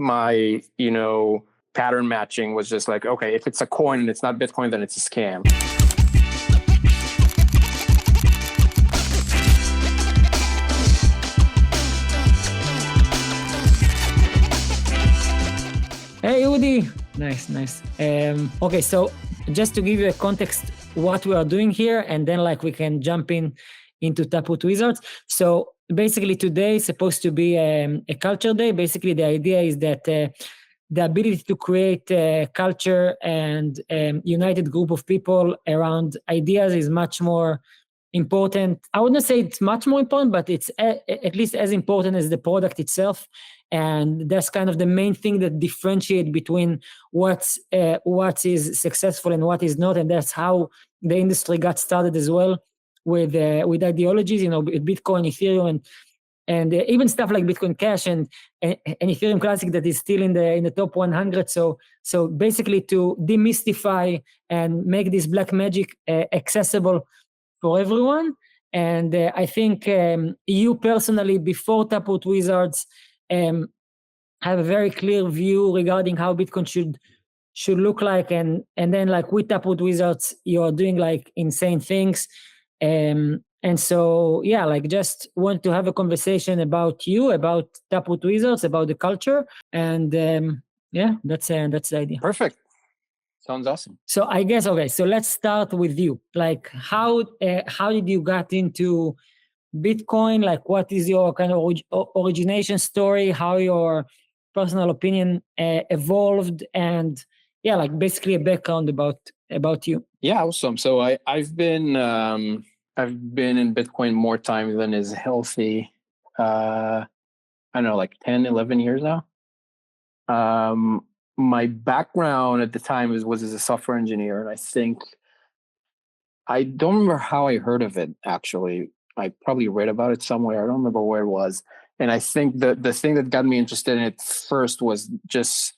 my, pattern matching was just like, okay, if it's a coin and it's not Bitcoin, then it's a scam. Hey, Udi. Nice. Okay, so just to give you a context, what we are doing here, and then we can jump into Taproot Wizards. So basically today is supposed to be a culture day. Basically the idea is that the ability to create a culture and united group of people around ideas is much more important. I wouldn't say it's much more important, but it's at least as important as the product itself. And that's kind of the main thing that differentiates between what is successful and what is not. And that's how the industry got started as well with ideologies, Bitcoin, Ethereum, and even stuff like Bitcoin Cash and Ethereum Classic that is still in the top 100. So basically to demystify and make this black magic accessible for everyone. And I think you personally, before Taproot Wizards, have a very clear view regarding how Bitcoin should look like, and then with Taproot Wizards, you are doing insane things. And so, just want to have a conversation about you, about Taproot Wizards, about the culture, and that's the idea. Perfect. Sounds awesome. So I guess, okay, so let's start with you. How did you get into Bitcoin? What is your kind of origination story? How your personal opinion evolved, and basically a background about you. Yeah, awesome. So I've been in Bitcoin more time than is healthy. I don't know, 10, 11 years now. My background at the time was as a software engineer, and I don't remember how I heard of it actually. I probably read about it somewhere. I don't remember where it was. And I think the thing that got me interested in it first was just,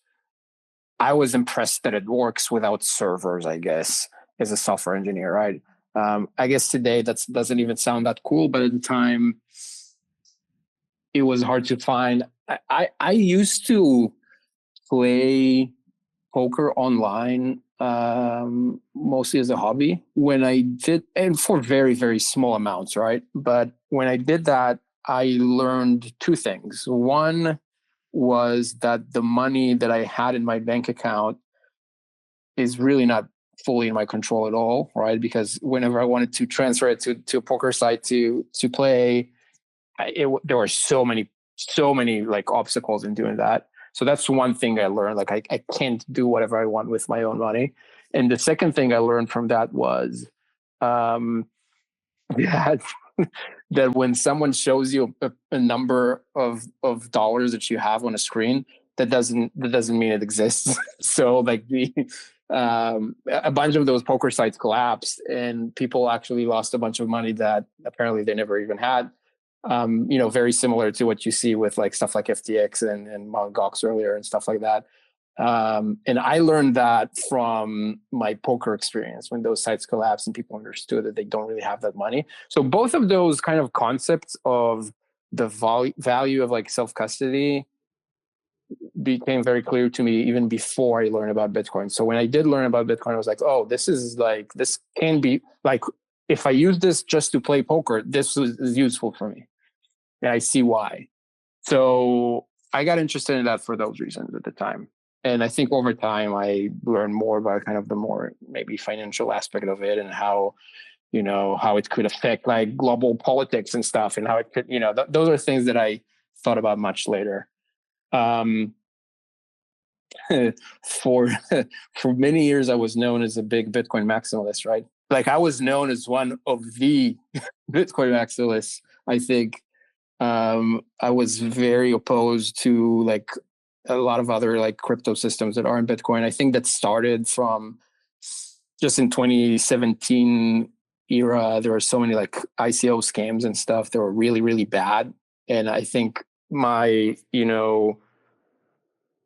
I was impressed that it works without servers, I guess, as a software engineer, right? I guess today that doesn't even sound that cool, but at the time it was hard to find. I used to play poker online, mostly as a hobby when I did, and for very, very small amounts, right? But when I did that, I learned two things. One was that the money that I had in my bank account is really not fully in my control at all, right? Because whenever I wanted to transfer it to a poker site to play, there were so many obstacles in doing that. So that's one thing I learned. I can't do whatever I want with my own money. And the second thing I learned from that was that when someone shows you a number of dollars that you have on a screen, that doesn't mean it exists. So a bunch of those poker sites collapsed, and people actually lost a bunch of money that apparently they never even had. Very similar to what you see with stuff like FTX and Mt. Gox earlier and stuff like that. And I learned that from my poker experience when those sites collapsed and people understood that they don't really have that money. So both of those kind of concepts of the value of self-custody became very clear to me even before I learned about Bitcoin. So when I did learn about Bitcoin, I was like, oh, this can be if I use this just to play poker, this is useful for me. And I see why. So I got interested in that for those reasons at the time. And I think over time, I learned more about kind of the more maybe financial aspect of it and how it could affect global politics and stuff, and how it could, those are things that I thought about much later. For many years, I was known as a big Bitcoin maximalist, right? I was known as one of the Bitcoin maximalists. I think I was very opposed to a lot of other crypto systems that aren't Bitcoin. I think that started from just in 2017 era. There were so many ICO scams and stuff that were really, really bad. And I think my,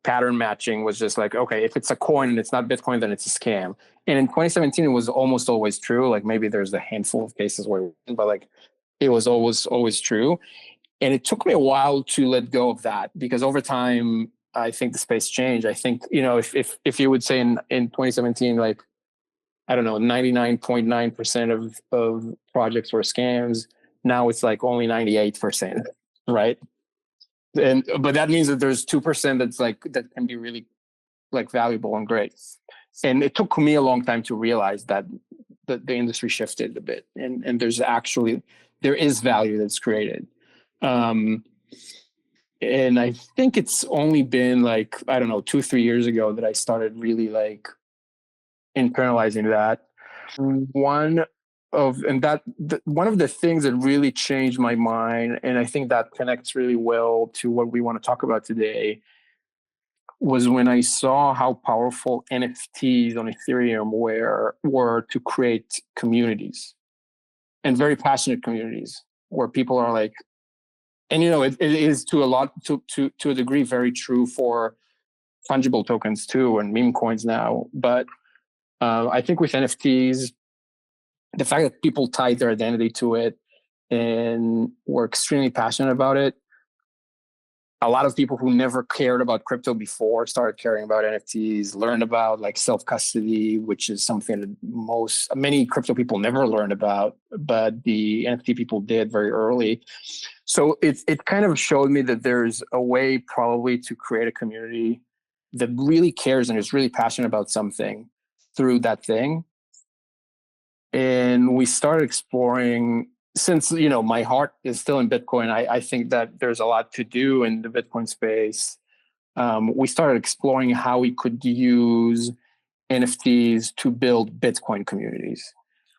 pattern matching was just okay, if it's a coin and it's not Bitcoin, then it's a scam. And in 2017, it was almost always true. Maybe there's a handful of cases where, but it was always true. And it took me a while to let go of that, because over time, I think the space changed. I think, if you would say in 2017, like, I don't know, 99.9% of projects were scams. Now it's like only 98%, right? But that means that there's 2% that's like, that can be really like valuable and great. And it took me a long time to realize that the industry shifted a bit, and there is value that's created. And I think it's only been like, I don't know, 2-3 years ago that I started really like internalizing that. One of the things that really changed my mind, and I think that connects really well to what we want to talk about today, was when I saw how powerful NFTs on Ethereum were to create communities, and very passionate communities where people are like, and it is to a degree very true for fungible tokens too, and meme coins now. But I think with NFTs, the fact that people tied their identity to it and were extremely passionate about it, a lot of people who never cared about crypto before started caring about NFTs, learned about like self-custody, which is something that many crypto people never learned about, but the NFT people did very early. So it kind of showed me that there's a way probably to create a community that really cares and is really passionate about something through that thing. And we started exploring, since my heart is still in Bitcoin, I think that there's a lot to do in the Bitcoin space. We started exploring how we could use NFTs to build Bitcoin communities.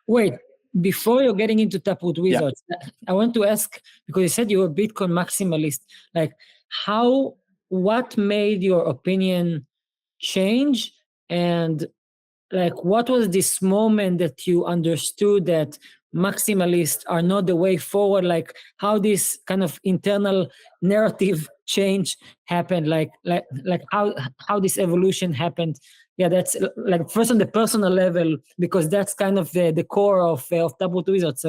Wait, before you're getting into Taproot Wizards, I want to ask, because you said you were Bitcoin maximalist, like what made your opinion change, and like what was this moment that you understood that maximalists are not the way forward? Like how this kind of internal narrative change happened, like how this evolution happened. Yeah, that's like first on the personal level, because that's kind of the core of Taproot Wizards.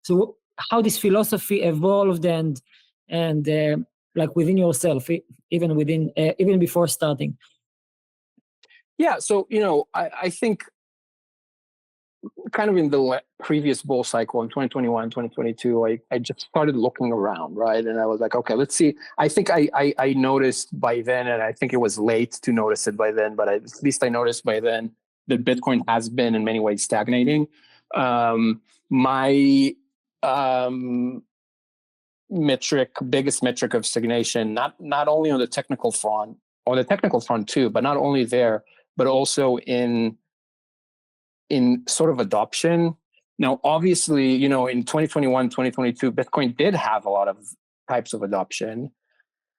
So how this philosophy evolved and like within yourself, even before starting. Yeah, so I think kind of in the previous bull cycle in 2021, 2022, I just started looking around, right? And I was like, okay, let's see. I think I noticed by then, and I think it was late to notice it by then, but at least I noticed by then that Bitcoin has been in many ways stagnating. My biggest metric of stagnation, not only on the technical front too, but not only there, but also in sort of adoption. Now, obviously, in 2021, 2022, Bitcoin did have a lot of types of adoption.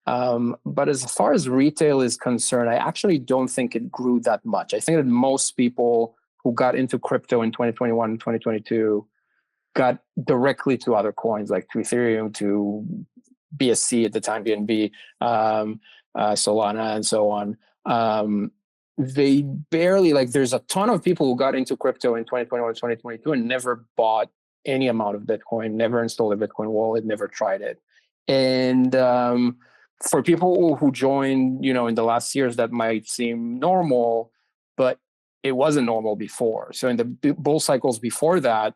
But as far as retail is concerned, I actually don't think it grew that much. I think that most people who got into crypto in 2021 and 2022 got directly to other coins, like to Ethereum, to BSC at the time, BNB, Solana, and so on. They barely, like, there's a ton of people who got into crypto in 2021, 2022 and never bought any amount of Bitcoin, never installed a Bitcoin wallet, never tried it. And for people who joined, in the last years, that might seem normal, but it wasn't normal before. So in the bull cycles before that,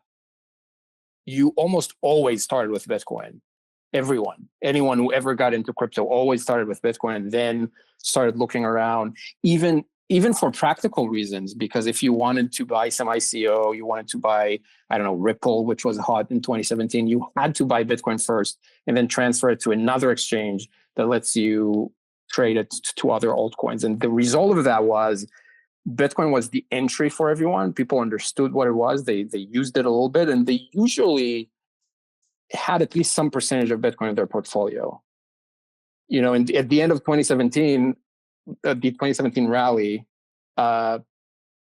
you almost always started with Bitcoin. Anyone who ever got into crypto always started with Bitcoin and then started looking around, even for practical reasons, because if you wanted to buy some ICO, you wanted to buy, I don't know, Ripple, which was hot in 2017, you had to buy Bitcoin first and then transfer it to another exchange that lets you trade it to other altcoins. And the result of that was Bitcoin was the entry for everyone. People understood what it was. They used it a little bit, and they usually had at least some percentage of Bitcoin in their portfolio. And at the end of 2017, the 2017 rally, a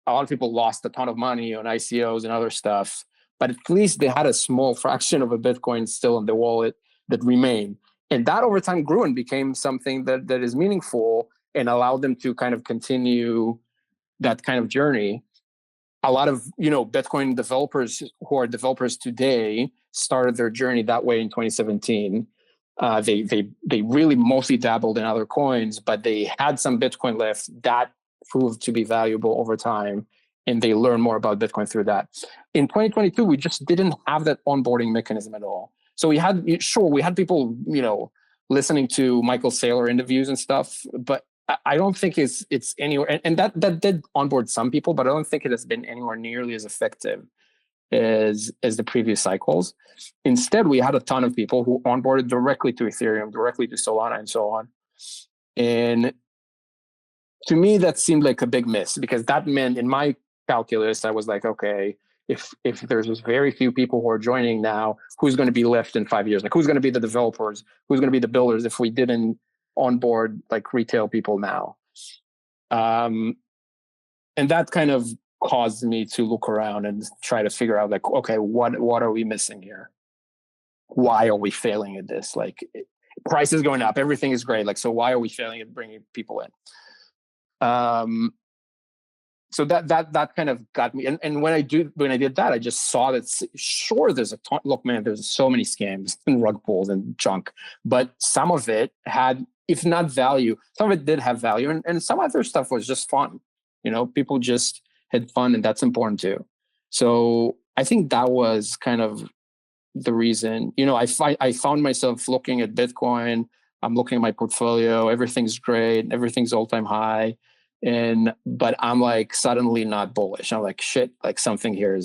lot of people lost a ton of money on ICOs and other stuff, but at least they had a small fraction of a Bitcoin still in the wallet that remained. And that over time grew and became something that is meaningful and allowed them to kind of continue that kind of journey. A lot of, Bitcoin developers who are developers today started their journey that way in 2017. They really mostly dabbled in other coins, but they had some Bitcoin left that proved to be valuable over time, and they learned more about Bitcoin through that. In 2022, we just didn't have that onboarding mechanism at all. So we had people, listening to Michael Saylor interviews and stuff, but I don't think it's anywhere, and that did onboard some people, but I don't think it has been anywhere nearly as effective as the previous cycles. Instead, we had a ton of people who onboarded directly to Ethereum, directly to Solana, and so on. And to me, that seemed like a big miss, because that meant, in my calculus, I was like, okay, if there's just very few people who are joining now, who's going to be left in 5 years? Like, who's going to be the developers? Who's going to be the builders if we didn't onboard like retail people now? And that kind of caused me to look around and try to figure out, like, okay, what are we missing here? Why are we failing at this? Like, price is going up, everything is great. Like, so why are we failing at bringing people in? So that kind of got me. And when I did that, I just saw that, sure, there's a ton, look, man, there's so many scams and rug pulls and junk, but some of it had, if not value, some of it did have value, and some other stuff was just fun. People just had fun, and that's important too. So I think that was kind of the reason. I found myself looking at Bitcoin. I'm looking at my portfolio. Everything's great. Everything's all-time high. But I'm like suddenly not bullish. I'm like, shit, like something here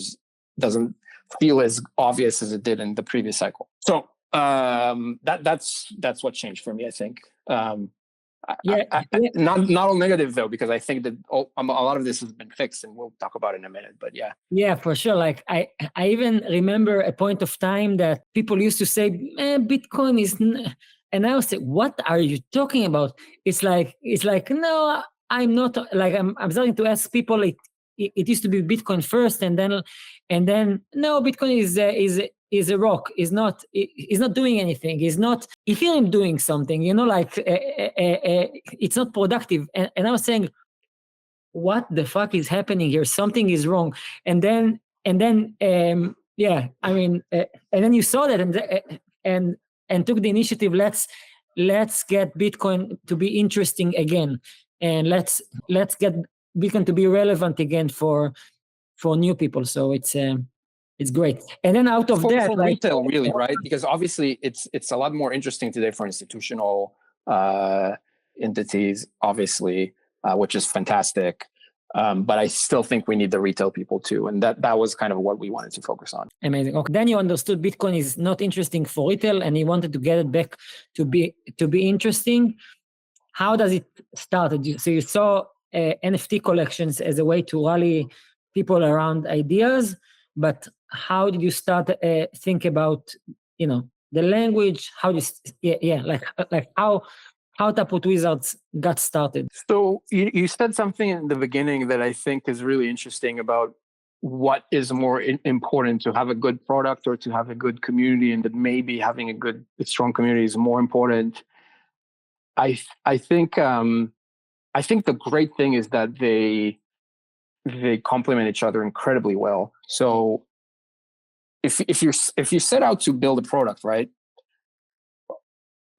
doesn't feel as obvious as it did in the previous cycle. So that's what changed for me, I think. Not all negative though, because I think that a lot of this has been fixed, and we'll talk about it in a minute. But yeah, for sure. Like I even remember a point of time that people used to say, Bitcoin is, and I was like, what are you talking about? It's like no, I'm not. Like I'm starting to ask people. It used to be Bitcoin first, and then no, Bitcoin is a rock. Is not doing anything. Is not Ethereum doing something. It's not productive. And I was saying, what the fuck is happening here? Something is wrong. And then and then you saw that and took the initiative. Let's get Bitcoin to be interesting again, and let's get Bitcoin to be relevant again for new people. So it's great. And then out of that, for retail, really, right? Because obviously it's a lot more interesting today for institutional entities, obviously, which is fantastic. But I still think we need the retail people too, and that was kind of what we wanted to focus on. Amazing. Okay, then you understood Bitcoin is not interesting for retail, and you wanted to get it back to be interesting. How does it start? So you saw NFT collections as a way to rally people around ideas, but how did you start think about the language? How do like how Taproot Wizards got started? So you said something in the beginning that I think is really interesting about what is more important, to have a good product or to have a good community, and that maybe having a good, strong community is more important. I think the great thing is that they complement each other incredibly well. So if you set out to build a product, right?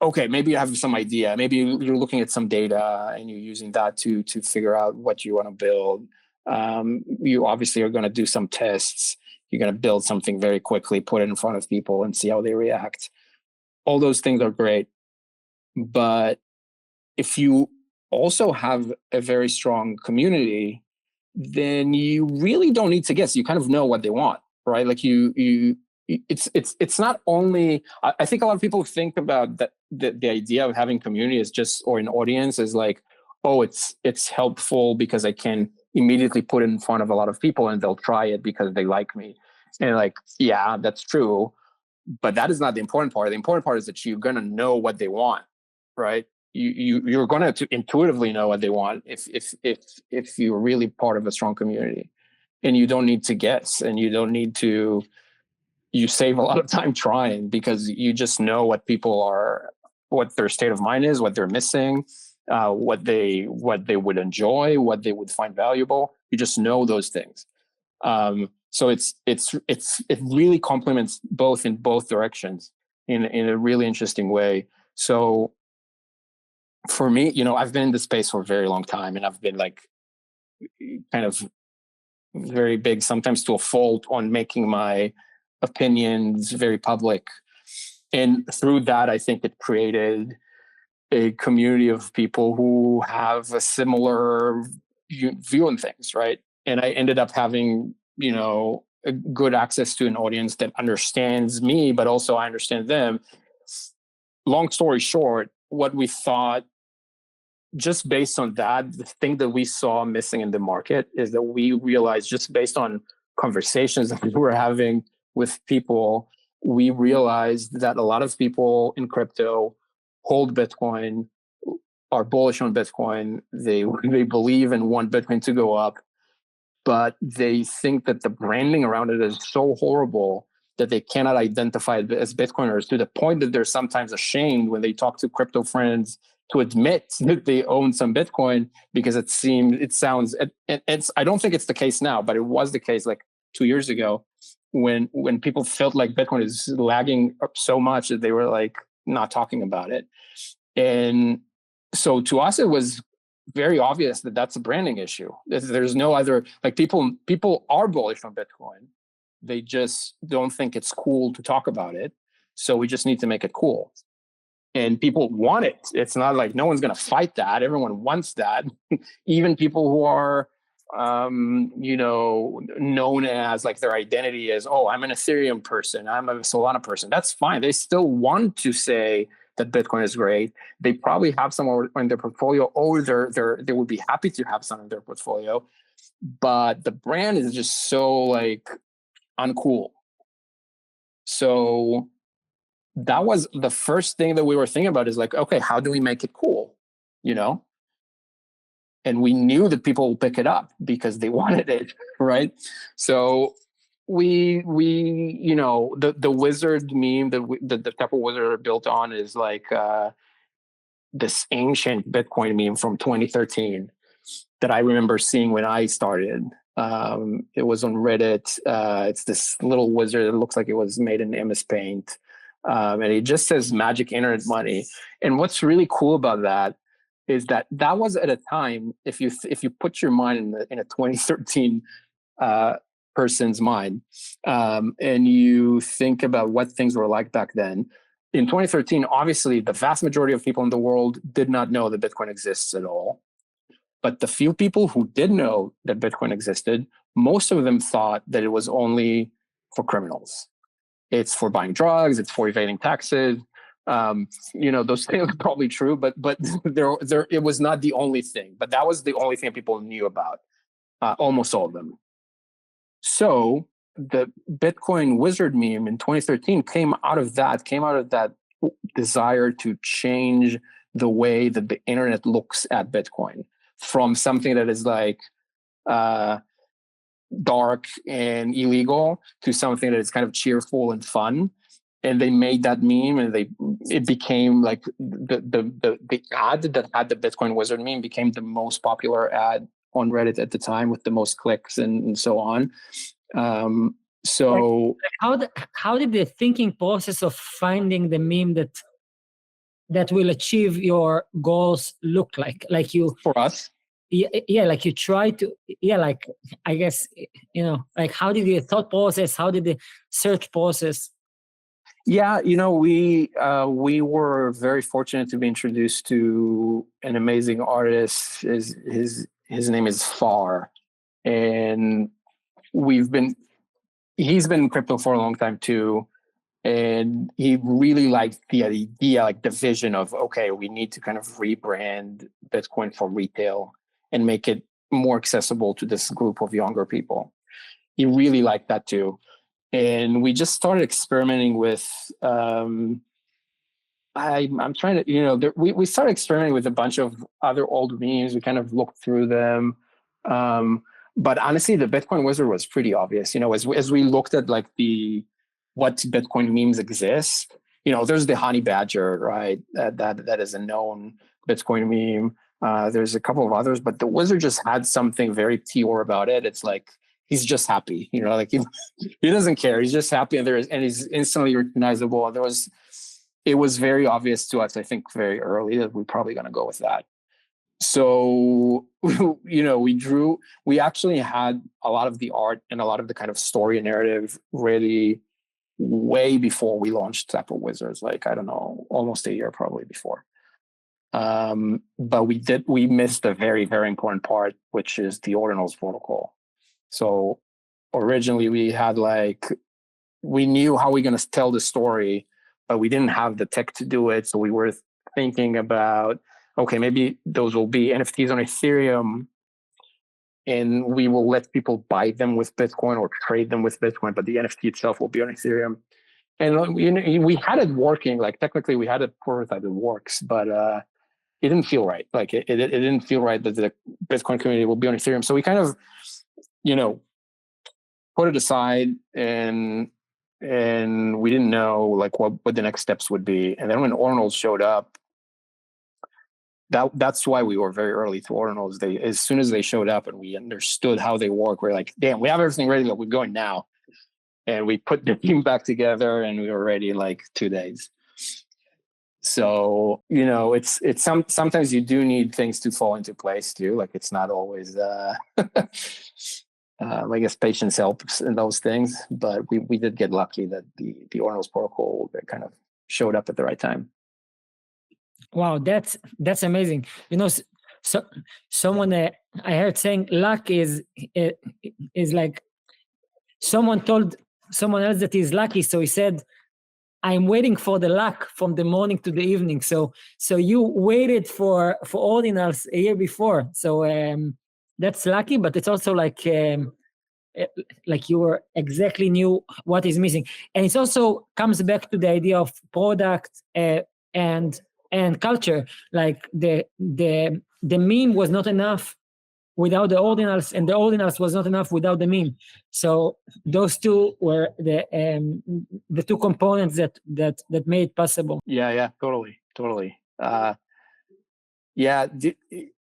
Okay, maybe you have some idea. Maybe you're looking at some data and you're using that to figure out what you want to build. You obviously are going to do some tests. You're going to build something very quickly, put it in front of people and see how they react. All those things are great. But if you also have a very strong community, then you really don't need to guess. You kind of know what they want, right? Like it's not only, I think a lot of people think about that the idea of having community is just, or an audience is like, oh, it's helpful because I can immediately put it in front of a lot of people and they'll try it because they like me. And like, yeah, that's true. But that is not the important part. The important part is that you're going to know what they want, right? You're going to intuitively know what they want if you're really part of a strong community, and you don't need to guess, and you don't need to. You save a lot of time trying because you just know what people are, what their state of mind is, what they're missing, what they would enjoy, what they would find valuable. You just know those things. So it really complements both in both directions. in a really interesting way. So for me, I've been in this space for a very long time, and I've been like kind of very big, sometimes to a fault, on making my opinions very public. And through that, I think it created a community of people who have a similar view on things, right? And I ended up having, a good access to an audience that understands me, but also I understand them. Long story short, what we thought, just based on that, the thing that we saw missing in the market is that we realized, just based on conversations that we were having with people, we realized that a lot of people in crypto hold Bitcoin, are bullish on Bitcoin. They believe and want Bitcoin to go up, but they think that the branding around it is so horrible that they cannot identify it as Bitcoiners, to the point that they're sometimes ashamed when they talk to crypto friends to admit that they own some Bitcoin, because I don't think it's the case now, but it was the case like 2 years ago, when people felt like Bitcoin is lagging up so much that they were like not talking about it. And so to us, it was very obvious that that's a branding issue. There's no other, like, people are bullish on Bitcoin. They just don't think it's cool to talk about it. So we just need to make it cool. And people want it. It's not like no one's going to fight that. Everyone wants that. Even people who are, known as, like, their identity is, oh, I'm an Ethereum person, I'm a Solana person. That's fine. They still want to say that Bitcoin is great. They probably have some in their portfolio, or they would be happy to have some in their portfolio. But the brand is just so like uncool. So that was the first thing that we were thinking about, is like, okay, how do we make it cool? And we knew that people will pick it up because they wanted it, right? So the wizard meme that the Taproot Wizards are built on is like this ancient Bitcoin meme from 2013 that I remember seeing when I started. It was on Reddit. It's this little wizard that looks like it was made in MS Paint. And it just says magic internet money. And what's really cool about that is that was at a time, if you put your mind in a 2013 person's mind, and you think about what things were like back then. In 2013, obviously, the vast majority of people in the world did not know that Bitcoin exists at all. But the few people who did know that Bitcoin existed, most of them thought that it was only for criminals. It's for buying drugs. It's for evading taxes. Those things are probably true, but it was not the only thing. But that was the only thing people knew about. Almost all of them. So the Bitcoin wizard meme in 2013 came out of that desire to change the way that the internet looks at Bitcoin, from something that is like dark and illegal to something that is kind of cheerful and fun. And they made that meme, and it became like the ad that had the Bitcoin wizard meme became the most popular ad on Reddit at the time, with the most clicks and so on. How did the thinking process of finding the meme that will achieve your goals look like? Like you, for us, like you try to, like, I guess, like, how did the thought process? How did the search process? Yeah, we were very fortunate to be introduced to an amazing artist. His name is Far, and he's been in crypto for a long time too. And he really liked the idea, like the vision of, okay, we need to kind of rebrand Bitcoin for retail and make it more accessible to this group of younger people. He really liked that too. And we just started experimenting with, I'm trying to, we started experimenting with a bunch of other old memes. We kind of looked through them. But honestly, the Bitcoin wizard was pretty obvious. As we looked at like what Bitcoin memes exist, there's the honey badger, right? That is a known Bitcoin meme. There's a couple of others, but the wizard just had something very pure about it. It's like, he's just happy, like he doesn't care. He's just happy, and he's instantly recognizable. There was it was very obvious to us, I think, very early that we're probably going to go with that. So, we actually had a lot of the art and a lot of the kind of story and narrative ready way before we launched Taproot Wizards, like, I don't know, almost a year probably before. But we missed a very, very important part, which is the ordinals protocol. So originally we knew how we're going to tell the story, but we didn't have the tech to do it. So we were thinking about, okay, maybe those will be NFTs on Ethereum, and we will let people buy them with Bitcoin or trade them with Bitcoin, but the NFT itself will be on Ethereum. And we had it working, like technically we had a prototype that works, but it didn't feel right. Like it didn't feel right that the Bitcoin community will be on Ethereum. So we kind of, put it aside, and we didn't know like what the next steps would be. And then when ordinals showed up, that's why we were very early to ordinals. As soon as they showed up and we understood how they work, we're like, damn, we have everything ready. We're going now. And we put the team back together and we were ready in like 2 days. So, it's sometimes you do need things to fall into place too. Like it's not always, I guess patience helps in those things, but we did get lucky that the ordinals protocol kind of showed up at the right time. Wow, that's amazing. So someone I heard saying luck is like someone told someone else that he's lucky, so he said, I'm waiting for the luck from the morning to the evening. So you waited for ordinals a year before. So that's lucky, but it's also like you were exactly knew what is missing. And it also comes back to the idea of product and culture. Like the meme was not enough without the ordinals, and the ordinals was not enough without the meme. So those two were the two components that made it possible. Yeah, totally.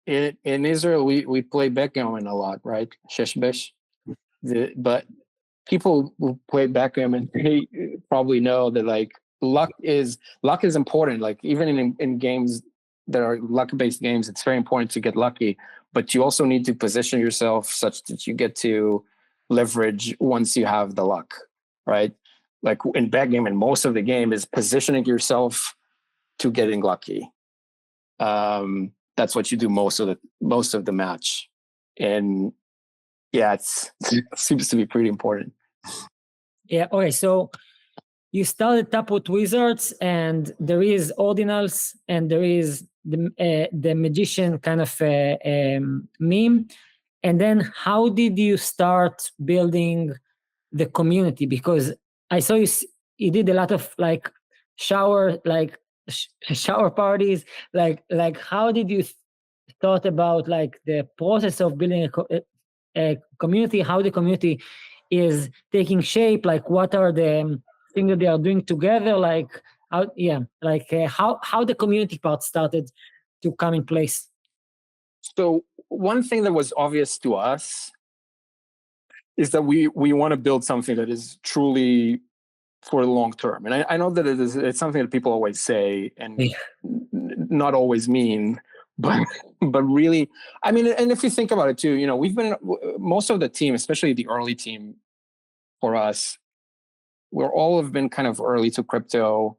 In Israel, we play backgammon a lot, right? Sheshbesh. But people who play backgammon, they probably know that like luck is important. Like even in games that are luck-based games, it's very important to get lucky. But you also need to position yourself such that you get to leverage once you have the luck, right? Like in backgammon, most of the game is positioning yourself to getting lucky. That's what you do most of the match, and yeah, it seems to be pretty important. Yeah. Okay. So you started Taproot Wizards, and there is ordinals, and there is the magician kind of meme. And then how did you start building the community? Because I saw you did a lot of like shower parties. Like how did you thought about like the process of building a community, how the community is taking shape, like what are the things that they are doing together, like how the community part started to come in place? So one thing that was obvious to us is that we want to build something that is truly for the long term. And I know that it's something that people always say and not always mean, but really, I mean, and if you think about it too, we've been, most of the team, especially the early team for us, we're all have been kind of early to crypto.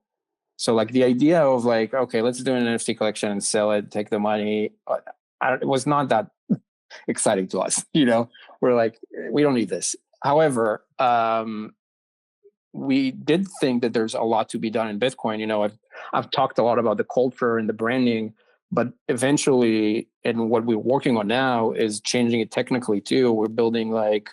So like the idea of like, okay, let's do an NFT collection and sell it, take the money, it was not that exciting to us. We're like, we don't need this. However, we did think that there's a lot to be done in Bitcoin. I've talked a lot about the culture and the branding, but eventually, and what we're working on now is changing it technically too. We're building like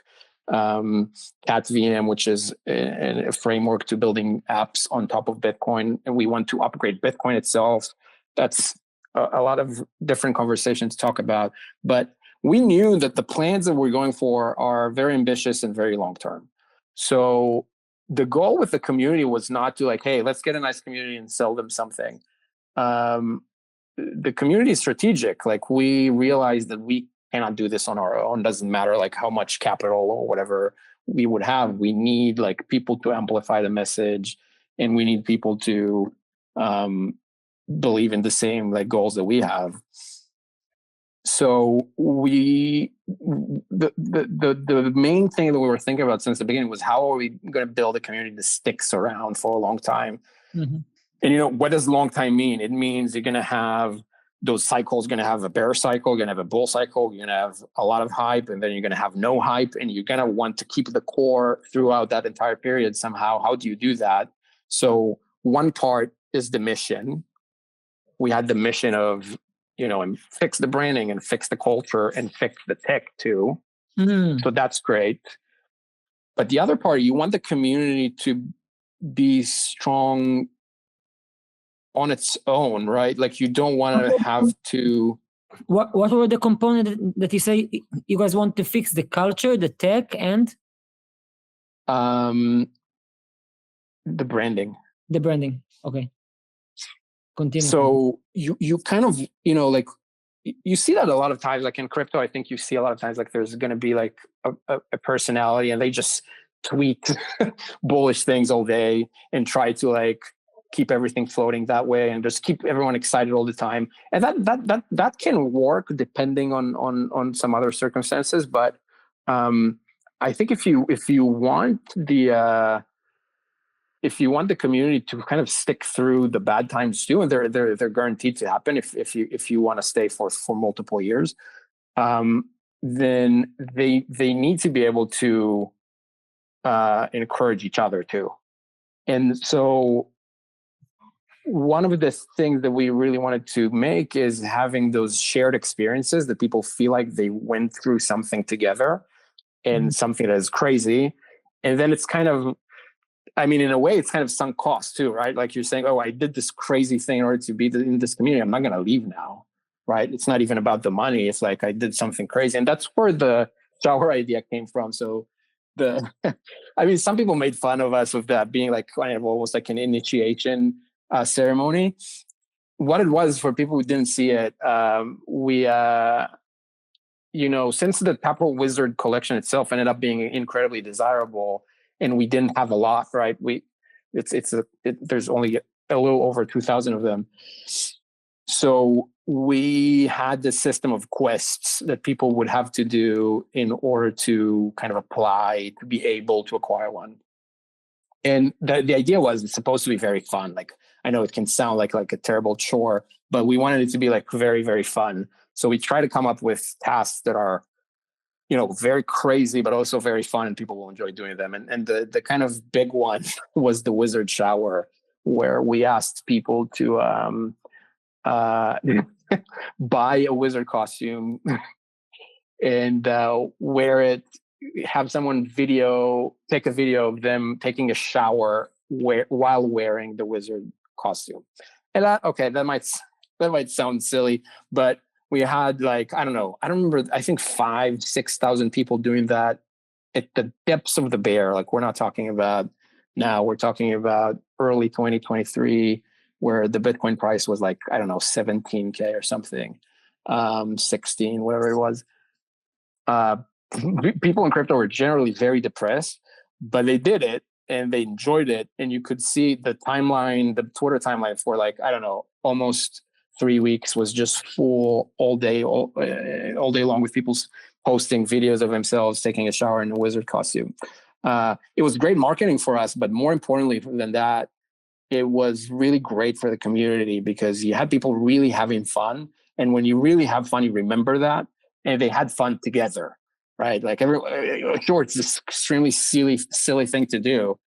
Cat VM, which is a framework to building apps on top of Bitcoin, and we want to upgrade Bitcoin itself. That's a lot of different conversations to talk about, but we knew that the plans that we're going for are very ambitious and very long term. So the goal with the community was not to like, hey, let's get a nice community and sell them something. The community is strategic. Like we realized that we cannot do this on our own. Doesn't matter like how much capital or whatever we would have. We need like people to amplify the message, and we need people to believe in the same like goals that we have. So the main thing that we were thinking about since the beginning was how are we going to build a community that sticks around for a long time? Mm-hmm. And what does long time mean? It means you're going to have those cycles, going to have a bear cycle, you're going to have a bull cycle, you're going to have a lot of hype, and then you're going to have no hype, and you're going to want to keep the core throughout that entire period somehow. How do you do that? So one part is the mission. We had the mission of, and fix the branding and fix the culture and fix the tech too. Mm. So that's great. But the other part, you want the community to be strong on its own, right? Like you don't want to have to. What were the components that you say you guys want to fix? The culture, the tech, and the branding. The branding. Okay. Continue. So you kind of, like you see that a lot of times, like in crypto, I think you see a lot of times like there's going to be like a personality and they just tweet bullish things all day and try to like keep everything floating that way and just keep everyone excited all the time. And that can work depending on some other circumstances. But I think if you want the community to kind of stick through the bad times too, and they're guaranteed to happen if you want to stay for multiple years, then they need to be able to encourage each other too. And so one of the things that we really wanted to make is having those shared experiences that people feel like they went through something together and something that is crazy. And then it's kind of, in a way, it's kind of sunk cost too, right? Like you're saying, oh, I did this crazy thing in order to be in this community. I'm not going to leave now, right? It's not even about the money. It's like I did something crazy. And that's where the shower idea came from. So some people made fun of us with that being like kind of almost like an initiation ceremony. What it was, for people who didn't see it, we since the Taproot Wizard collection itself ended up being incredibly desirable, and we didn't have a lot, right? There's only a little over 2,000 of them. So we had this system of quests that people would have to do in order to kind of apply to be able to acquire one. And the idea was it's supposed to be very fun. Like, I know it can sound like a terrible chore, but we wanted it to be like very, very fun. So we try to come up with tasks that are, very crazy, but also very fun, and people will enjoy doing them. And the kind of big one was the wizard shower, where we asked people to buy a wizard costume and wear it, have someone take a video of them taking a shower while wearing the wizard costume. And that might sound silly, but we had I don't remember, I think 5,000-6,000 people doing that at the depths of the bear. Like, we're not talking about now, we're talking about early 2023, where the Bitcoin price was like, I don't know, 17K or something, 16, whatever it was. People in crypto were generally very depressed, but they did it and they enjoyed it. And you could see the Twitter timeline for almost 3 weeks was just full all day long with people posting videos of themselves taking a shower in a wizard costume. It was great marketing for us, but more importantly than that, it was really great for the community because you had people really having fun. And when you really have fun, you remember that. And they had fun together, right? Like, sure, it's this extremely silly thing to do,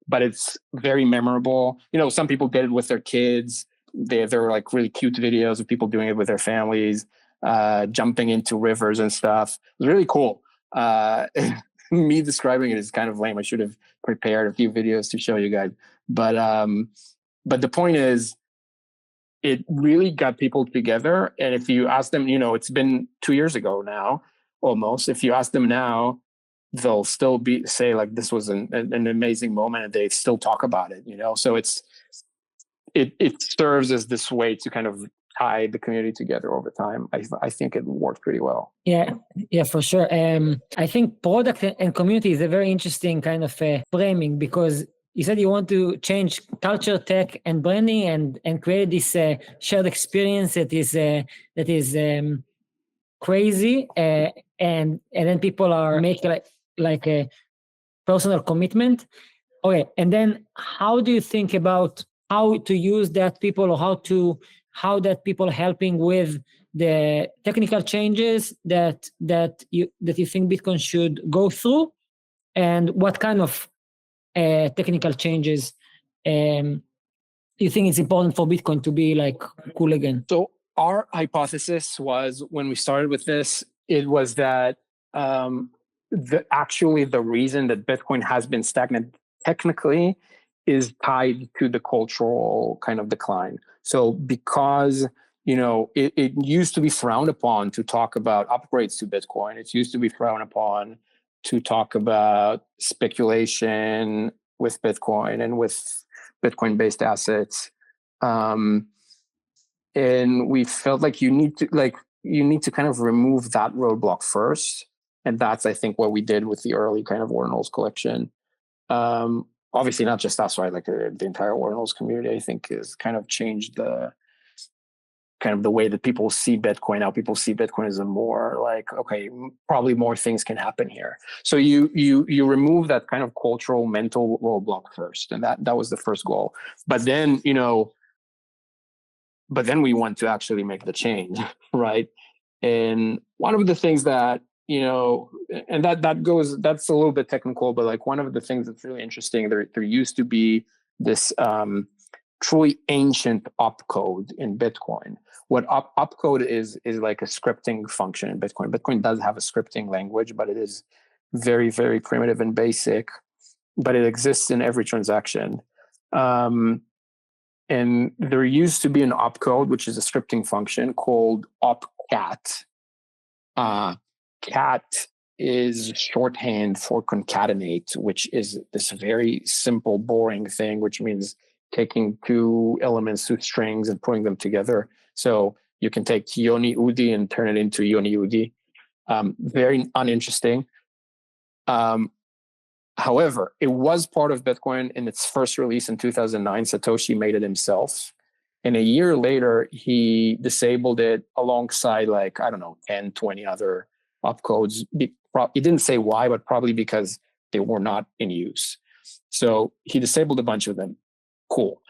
but it's very memorable. Some people did it with their kids. There were like really cute videos of people doing it with their families, jumping into rivers and stuff. It was really cool. Me describing it is kind of lame. I should have prepared a few videos to show you guys. But the point is, it really got people together. And if you ask them, it's been 2 years ago now, almost. If you ask them now, they'll still say like this was an amazing moment, and they still talk about it. So it serves as this way to kind of tie the community together over time. I think it worked pretty well. Yeah, for sure. I think product and community is a very interesting kind of framing, because you said you want to change culture, tech, and branding, and create this shared experience that is crazy, and then people are making like a personal commitment. Okay, and then how do you think about how to use that people, or how that people helping with the technical changes that you think Bitcoin should go through, and what kind of technical changes you think it's important for Bitcoin to be like cool again? So our hypothesis was, when we started with this, it was that actually the reason that Bitcoin has been stagnant technically is tied to the cultural kind of decline. So because it used to be frowned upon to talk about upgrades to Bitcoin. It used to be frowned upon to talk about speculation with Bitcoin and with Bitcoin-based assets. And we felt like you need to kind of remove that roadblock first. And that's, I think, what we did with the early kind of Ordinals collection. Obviously not just us, right? Like the entire Ordinals community, I think, has kind of changed the way that people see Bitcoin. Now people see Bitcoin as a more like, okay, probably more things can happen here. So you remove that kind of cultural mental roadblock first. And that was the first goal. But then, we want to actually make the change, right? And one of the things that, and that's a little bit technical, but like one of the things that's really interesting, there used to be this truly ancient opcode in Bitcoin. What opcode is like a scripting function in Bitcoin. Bitcoin does have a scripting language, but it is very, very primitive and basic, but it exists in every transaction. And there used to be an opcode, which is a scripting function called opcat. Cat is shorthand for concatenate, which is this very simple, boring thing, which means taking two elements, two strings, and putting them together. So you can take Yoni Udi and turn it into Yoni Udi. Very uninteresting. However, it was part of Bitcoin in its first release in 2009. Satoshi made it himself. And a year later, he disabled it alongside 10, 20 other opcodes. He didn't say why, but probably because they were not in use. So he disabled a bunch of them. Cool.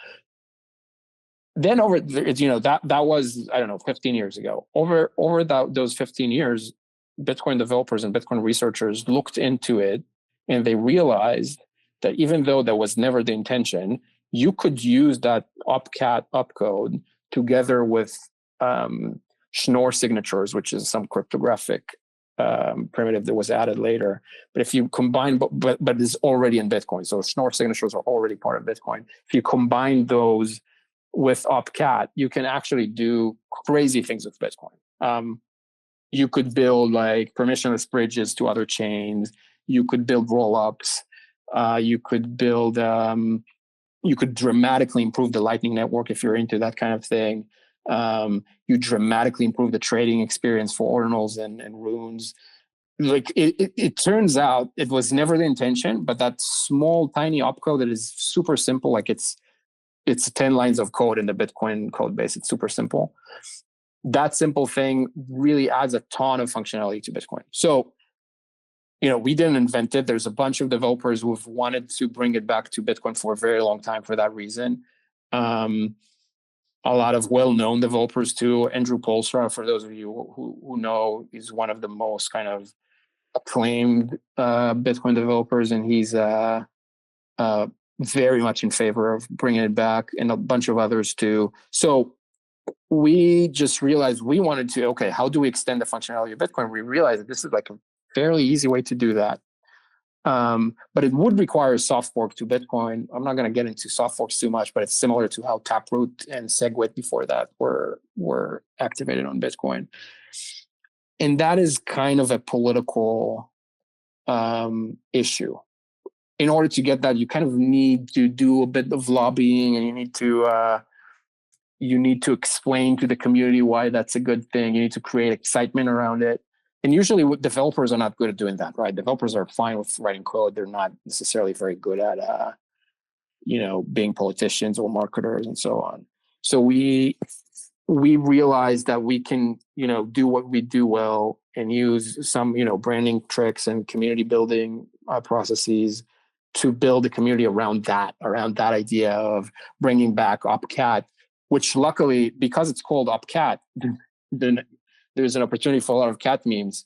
Then over that was 15 years ago. Over those 15 years, Bitcoin developers and Bitcoin researchers looked into it, and they realized that even though that was never the intention, you could use that opcat opcode together with Schnorr signatures, which is some cryptographic primitive that was added later. But if you combine, but it's already in Bitcoin. So Schnorr signatures are already part of Bitcoin. If you combine those with opcat, you can actually do crazy things with Bitcoin. You could build like permissionless bridges to other chains. You could build rollups. You could build. You could dramatically improve the Lightning Network if you're into that kind of thing. You dramatically improve the trading experience for ordinals and runes. Like it turns out it was never the intention, but that small tiny opcode that is super simple, like it's 10 lines of code in the Bitcoin code base. It's super simple. That simple thing really adds a ton of functionality to Bitcoin. So, we didn't invent it. There's a bunch of developers who've wanted to bring it back to Bitcoin for a very long time for that reason. A lot of well-known developers too. Andrew Polstra, for those of you who know, is one of the most kind of acclaimed Bitcoin developers, and he's very much in favor of bringing it back, and a bunch of others too. So we just realized we wanted to, okay, how do we extend the functionality of Bitcoin? We realized that this is like a fairly easy way to do that. But it would require a soft fork to Bitcoin. I'm not going to get into soft forks too much, but it's similar to how Taproot and SegWit before that were activated on Bitcoin. And that is kind of a political issue. In order to get that, you kind of need to do a bit of lobbying, and you need to explain to the community why that's a good thing. You need to create excitement around it. And usually developers are not good at doing that, right? Developers are fine with writing code. They're not necessarily very good at being politicians or marketers and so on. So we realized that we can, do what we do well and use some, branding tricks and community building processes to build a community around that idea of bringing back OpCat, which luckily, because it's called OpCat, then there's an opportunity for a lot of cat memes.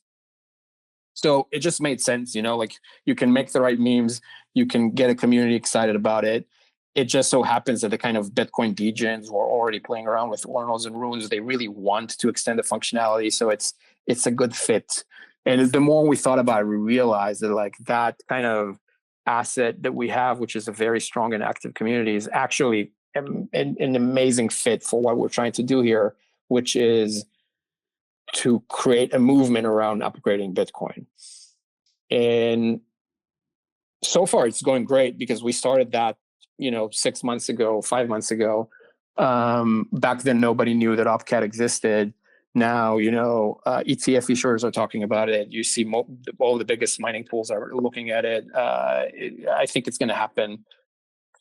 So it just made sense, like you can make the right memes, you can get a community excited about it. It just so happens that the kind of Bitcoin degens who are already playing around with ordinals and runes, they really want to extend the functionality. So it's a good fit. And the more we thought about it, we realized that like that kind of asset that we have, which is a very strong and active community, is actually an amazing fit for what we're trying to do here, which is to create a movement around upgrading Bitcoin. And so far it's going great because we started that 6 months ago, 5 months ago. Back then, nobody knew that OpCat existed. Now, ETF issuers are talking about it. You see all the biggest mining pools are looking at it. I think it's going to happen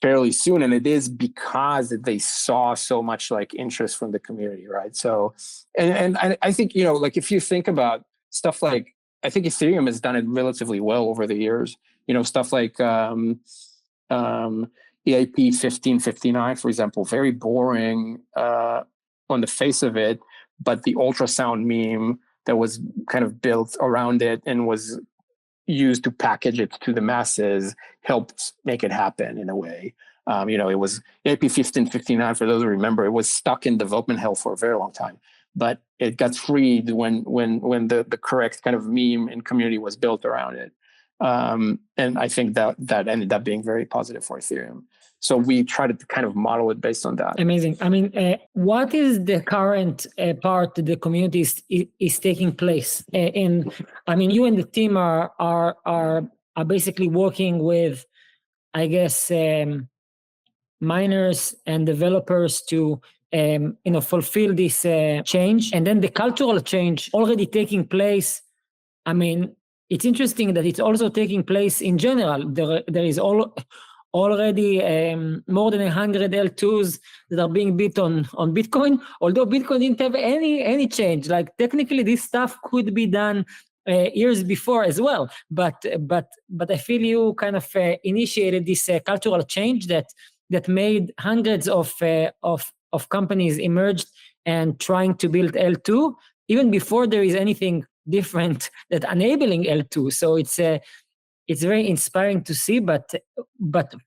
fairly soon. And it is because they saw so much like interest from the community, right? So, and I think, like if you think about stuff like, I think Ethereum has done it relatively well over the years. Stuff like EP.4, for example, very boring on the face of it, but the ultrasound meme that was kind of built around it and was used to package it to the masses helped make it happen in a way. It was EP.4, for those who remember, it was stuck in development hell for a very long time, but it got freed when the correct kind of meme and community was built around it. And I think that ended up being very positive for Ethereum. So we tried to kind of model it based on that. Amazing. I mean, what is the current part that the community is taking place? And I mean, you and the team are basically working with, I guess, miners and developers to fulfill this change, and then the cultural change already taking place. I mean, it's interesting that it's also taking place in general. There is already more than 100 L2s that are being built on Bitcoin, although Bitcoin didn't have any change. Like technically this stuff could be done years before as well. But I feel you kind of initiated this cultural change that made hundreds of companies emerged and trying to build L2 even before there is anything different that enabling L2. So it's very inspiring to see. But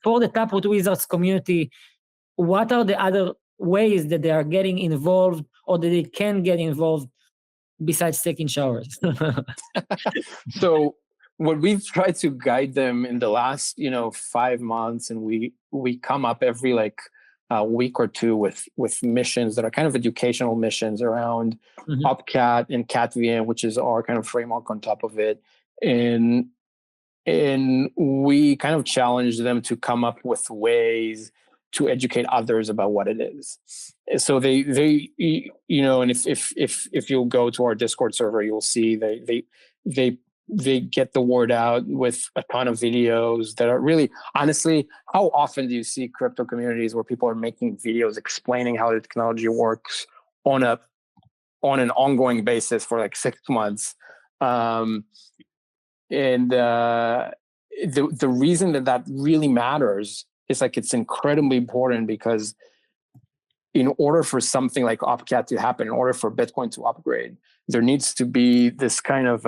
for the Taproot Wizards community, what are the other ways that they are getting involved or that they can get involved besides taking showers? So what we've tried to guide them in the last 5 months, and we come up every week or two with missions that are kind of educational missions around OpCat and CatVM, which is our kind of framework on top of it. And we kind of challenge them to come up with ways to educate others about what it is. So they and if you'll go to our Discord server, you'll see they get the word out with a ton of videos that are really, honestly, how often do you see crypto communities where people are making videos explaining how the technology works on an ongoing basis for 6 months? And the reason that really matters is it's incredibly important, because in order for something like OpCat to happen, in order for Bitcoin to upgrade, there needs to be this kind of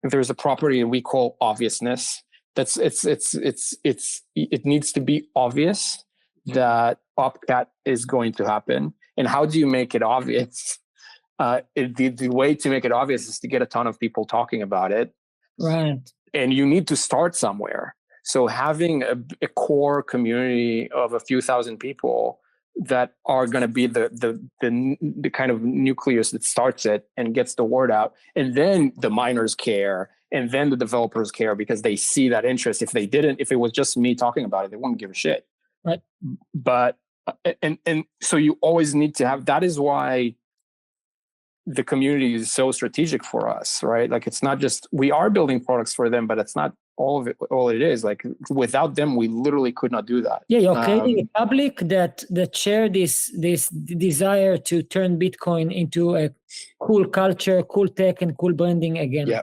there's a property we call obviousness. It needs to be obvious that OpCat is going to happen. And how do you make it obvious? The way to make it obvious is to get a ton of people talking about it. Right. And you need to start somewhere. So having a core community of a few thousand people that are going to be the kind of nucleus that starts it and gets the word out, and then the miners care, and then the developers care because they see that interest. If it was just me talking about it, they wouldn't give a shit. Right. But and so you always need to have. That is why the community is so strategic for us, right? It's not just we are building products for them, but it's not all it is. Like without them, we literally could not do that. Yeah, you're creating a public that share this desire to turn Bitcoin into a cool culture, cool tech, and cool branding again. Yeah.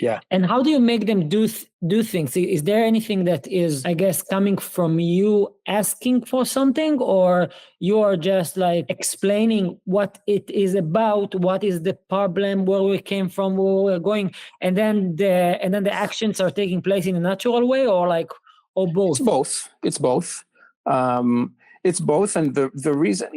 Yeah. And how do you make them do things? Is there anything that is, I guess, coming from you asking for something, or you are just like explaining what it is about, what is the problem, where we came from, where we're going, and then the actions are taking place in a natural way, or both? It's both. It's both. And the reason,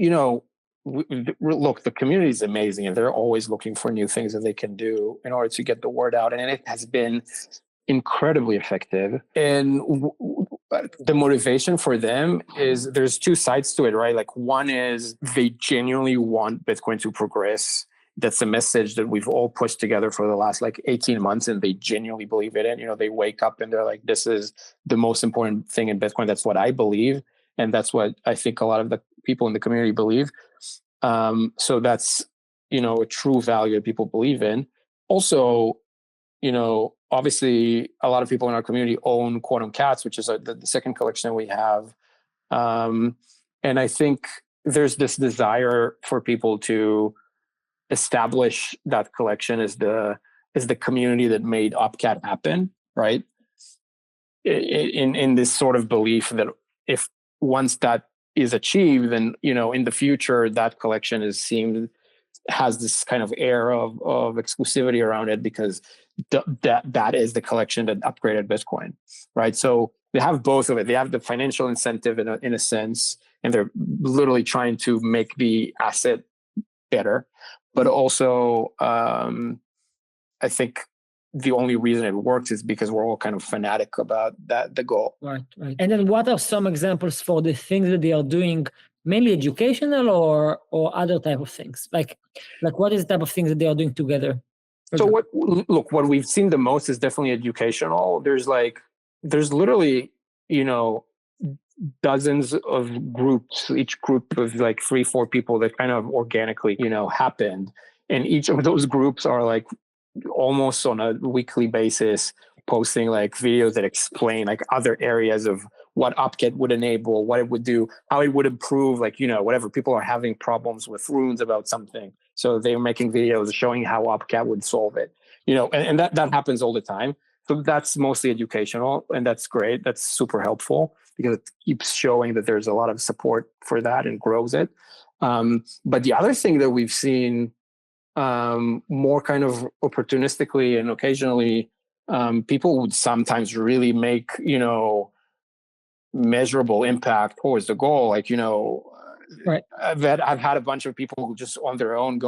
look, the community is amazing, and they're always looking for new things that they can do in order to get the word out. And it has been incredibly effective. And the motivation for them is there's two sides to it, right? Like one is they genuinely want Bitcoin to progress. That's a message that we've all pushed together for the last 18 months, and they genuinely believe in it. They wake up and they're like, this is the most important thing in Bitcoin. That's what I believe. And that's what I think a lot of the people in the community believe. So that's, a true value that people believe in. Also, obviously a lot of people in our community own Quantum Cats, which is the second collection that we have. And I think there's this desire for people to establish that collection as the community that made OpCat happen, right? In this sort of belief that if once that is achieved, then in the future that collection has this kind of air of exclusivity around it, because that is the collection that upgraded Bitcoin, right? So they have both of it. They have the financial incentive in a sense, and they're literally trying to make the asset better. But also, I think the only reason it works is because we're all kind of fanatic about the goal. Right. And then what are some examples for the things that they are doing, mainly educational or other type of things? Like what is the type of things that they are doing together? So what we've seen the most is definitely educational. There's literally, dozens of groups, each group of 3-4 people that kind of organically, happened. And each of those groups are almost on a weekly basis posting videos that explain other areas of what OpCat would enable, what it would do, how it would improve, whatever. People are having problems with runes about something, so they're making videos showing how OpCat would solve it, and that happens all the time. So that's mostly educational, and that's great. That's super helpful because it keeps showing that there's a lot of support for that and grows it. But the other thing that we've seen more kind of opportunistically and occasionally, people would sometimes really make, measurable impact towards the goal. Right. I've had a bunch of people who just on their own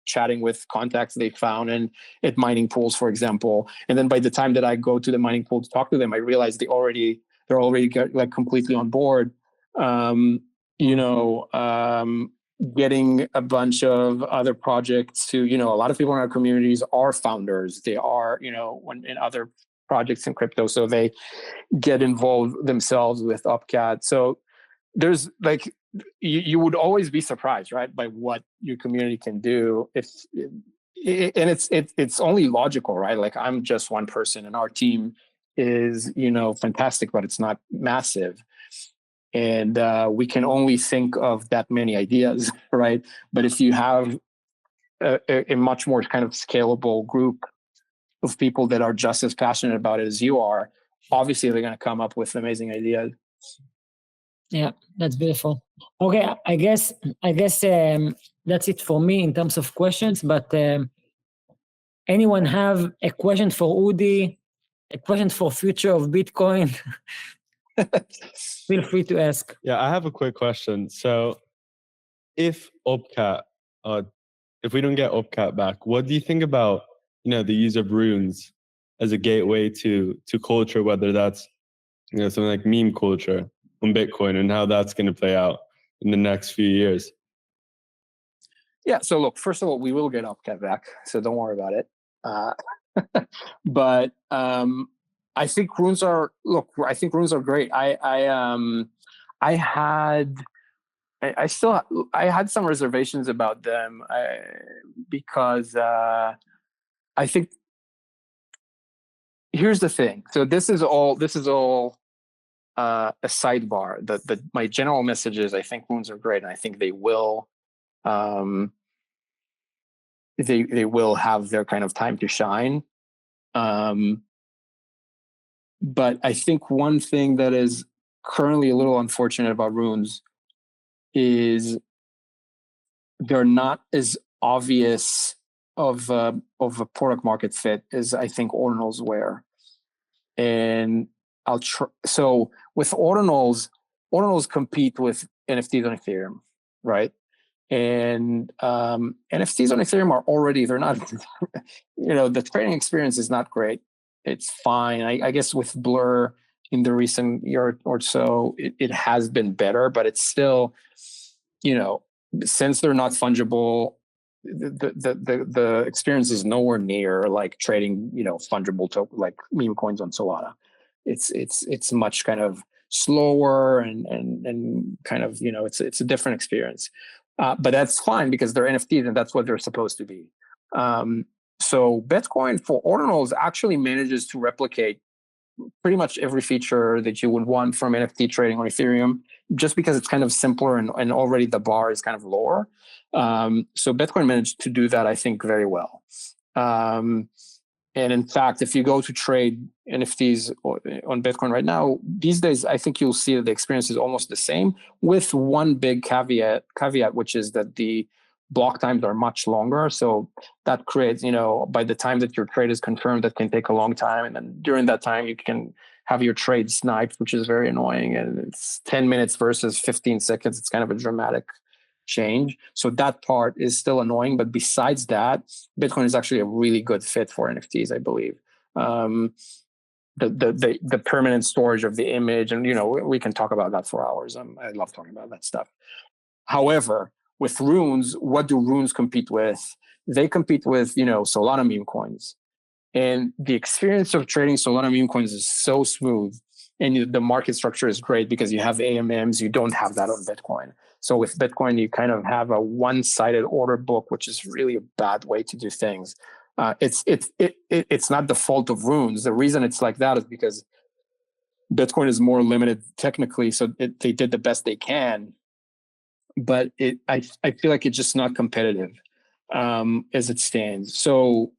chatting with contacts they found at mining pools, for example. And then by the time that I go to the mining pool to talk to them, I realize they're already completely on board. Getting a bunch of other projects to, a lot of people in our communities are founders. They are, in other projects in crypto. So they get involved themselves with OpCat. So there's you would always be surprised, right, by what your community can do. It's only logical, right? I'm just one person and our team is, fantastic, but it's not massive. And we can only think of that many ideas, right? But if you have a much more kind of scalable group of people that are just as passionate about it as you are, obviously they're going to come up with amazing ideas. Yeah, that's beautiful. Okay, I guess that's it for me in terms of questions. But anyone have a question for Udi? A question for future of Bitcoin? Feel free to ask. Yeah, I have a quick question. So if OpCat, if we don't get OpCat back, what do you think about, the use of runes as a gateway to culture, whether that's, something like meme culture on Bitcoin, and how that's going to play out in the next few years? Yeah. So look, first of all, we will get OpCat back, so don't worry about it. But I think runes are great. I had some reservations about them because I think here's the thing. So this is all a sidebar. My general message is I think runes are great, and I think they will they will have their kind of time to shine. But I think one thing that is currently a little unfortunate about runes is they're not as obvious of a product market fit as I think ordinals were. And so with ordinals compete with NFTs on Ethereum, right? And NFTs on Ethereum are already, they're not, the trading experience is not great. It's fine. I guess with Blur in the recent year or so, it has been better, but it's still, since they're not fungible, the experience is nowhere near like trading, fungible like meme coins on Solana. It's much kind of slower and kind of, it's a different experience. But that's fine because they're NFTs and that's what they're supposed to be. So Bitcoin for ordinals actually manages to replicate pretty much every feature that you would want from NFT trading on Ethereum, just because it's kind of simpler and already the bar is kind of lower. So Bitcoin managed to do that, I think, very well. And in fact, if you go to trade NFTs on Bitcoin right now, these days, I think you'll see that the experience is almost the same, with one big caveat, which is that the block times are much longer. So that creates, by the time that your trade is confirmed, that can take a long time. And then during that time, you can have your trade sniped, which is very annoying. And it's 10 minutes versus 15 seconds. It's kind of a dramatic change. So that part is still annoying. But besides that, Bitcoin is actually a really good fit for NFTs, I believe. The permanent storage of the image, and we can talk about that for hours. I love talking about that stuff. However, with runes, what do runes compete with? They compete with, Solana meme coins. And the experience of trading Solana meme coins is so smooth. And the market structure is great because you have AMMs. You don't have that on Bitcoin. So with Bitcoin, you kind of have a one-sided order book, which is really a bad way to do things. It's not the fault of runes. The reason it's like that is because Bitcoin is more limited technically. So they did the best they can. But I feel like it's just not competitive as it stands. So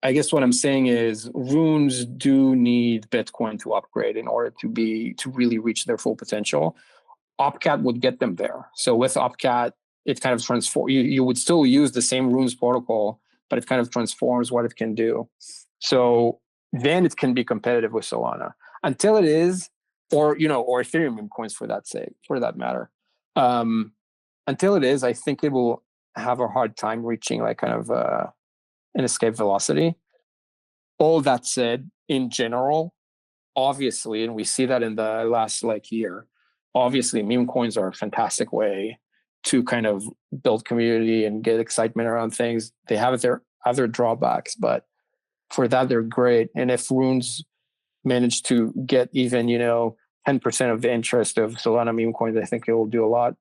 I guess what I'm saying is runes do need Bitcoin to upgrade in order to really reach their full potential. Opcat would get them there. So with Opcat, it kind of transforms. You would still use the same runes protocol, but it kind of transforms what it can do. So then it can be competitive with Solana. Until it is, or Ethereum meme coins for that matter. Until it is, I think it will have a hard time reaching like kind of an escape velocity. All that said, in general, obviously, and we see that in the last year, obviously meme coins are a fantastic way to kind of build community and get excitement around things. They have their other drawbacks, but for that, they're great. And if runes manage to get even, 10% of the interest of Solana meme coins, I think it will do a lot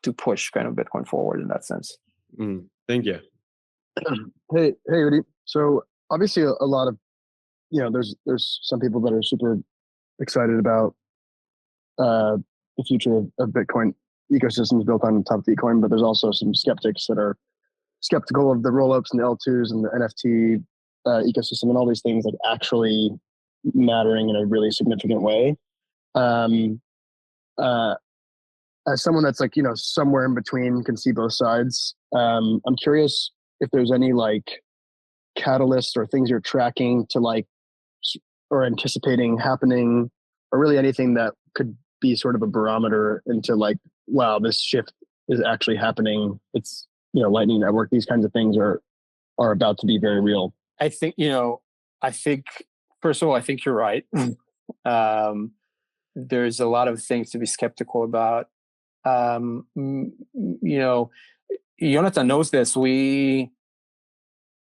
to push kind of Bitcoin forward in that sense. Thank you. Hey, Udi. So obviously a lot of, there's some people that are super excited about the future of Bitcoin ecosystems built on top of Bitcoin, but there's also some skeptics that are skeptical of the rollups and the L2s and the NFT ecosystem and all these things like actually mattering in a really significant way. As someone that's somewhere in between, can see both sides. I'm curious if there's any catalysts or things you're tracking to or anticipating happening, or really anything that could be sort of a barometer into wow, this shift is actually happening. It's, Lightning Network, these kinds of things are about to be very real. I think, first of all, I think you're right. There's a lot of things to be skeptical about. Jonathan knows this.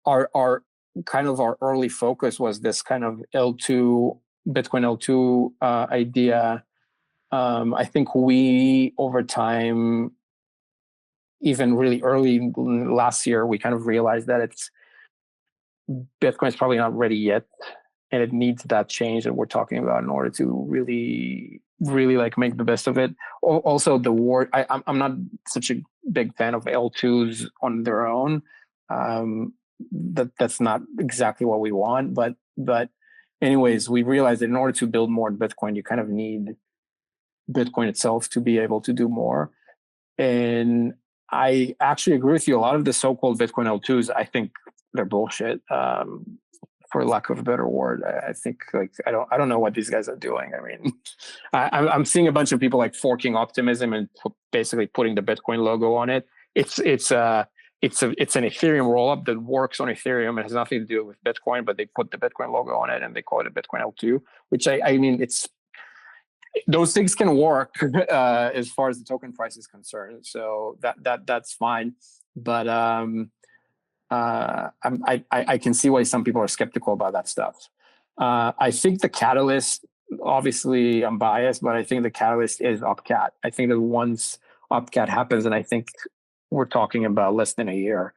Our kind of our early focus was this kind of L2, Bitcoin L2 idea. I think we, over time, even really early last year, we kind of realized that Bitcoin is probably not ready yet, and it needs that change that we're talking about in order to really like make the best of it. Also, the war. I'm not such a big fan of L2s on their own. That's not exactly what we want, but anyways, we realized that in order to build more Bitcoin, you kind of need Bitcoin itself to be able to do more. And I actually agree with you. A lot of the so-called Bitcoin L2s, I think they're bullshit. For lack of a better word, I think like I don't know what these guys are doing. I mean, I'm seeing a bunch of people like forking Optimism and basically putting the Bitcoin logo on it. It's an Ethereum rollup that works on Ethereum. It has nothing to do with Bitcoin, but they put the Bitcoin logo on it and they call it a Bitcoin L2, which I mean, those things can work as far as the token price is concerned. So that's fine. But I can see why some people are skeptical about that stuff. I think the catalyst, obviously I'm biased, but I think the catalyst is Upcat. I think that once Upcat happens, and I think we're talking about less than a year,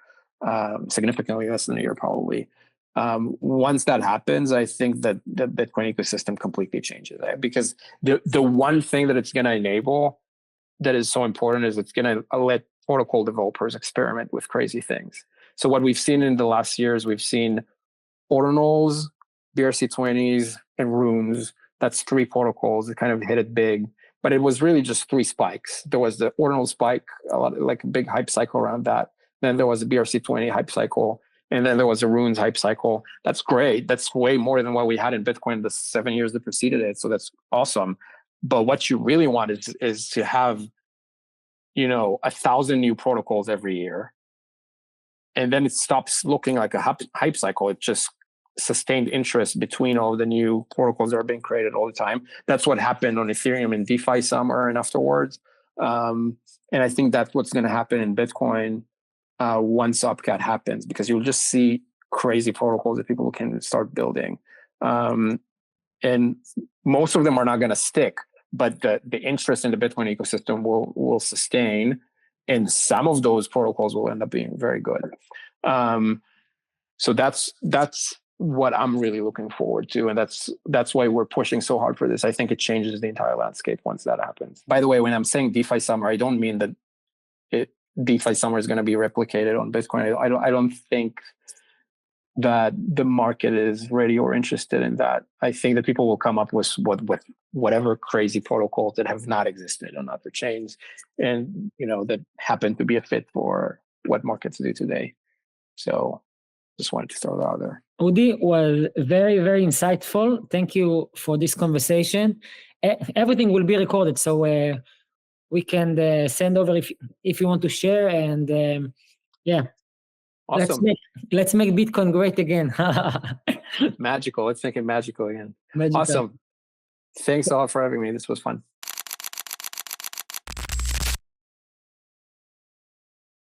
significantly less than a year probably. Once that happens, I think that the Bitcoin ecosystem completely changes. Because the one thing that it's going to enable that is so important is it's going to let protocol developers experiment with crazy things. So what we've seen in the last years, we've seen ordinals, BRC20s, and runes. That's 3 protocols that kind of hit it big. But it was really just 3 spikes. There was the ordinal spike, like a big hype cycle around that. Then there was a BRC20 hype cycle. And then there was a runes hype cycle. That's great. That's way more than what we had in Bitcoin the 7 years that preceded it. So that's awesome. But what you really want is to have, 1,000 new protocols every year. And then it stops looking like a hype cycle. It just sustained interest between all the new protocols that are being created all the time. That's what happened on Ethereum in DeFi summer and afterwards. And I think that's what's going to happen in Bitcoin once Upcat happens, because you'll just see crazy protocols that people can start building. And most of them are not going to stick, but the interest in the Bitcoin ecosystem will sustain. And some of those protocols will end up being very good. So that's what I'm really looking forward to. And that's why we're pushing so hard for this. I think it changes the entire landscape once that happens. By the way, when I'm saying DeFi summer, I don't mean that DeFi summer is going to be replicated on Bitcoin. I don't think that the market is ready or interested in that. I think that people will come up with whatever crazy protocols that have not existed on other chains, and that happen to be a fit for what markets do today. So just wanted to throw that out there. Udi was very, very insightful. Thank you for this conversation. Everything will be recorded, so we can send over if you want to share. And yeah, awesome. Let's make Bitcoin great again. Magical. Let's make it magical again. Magical. Awesome. Thanks a lot for having me. This was fun.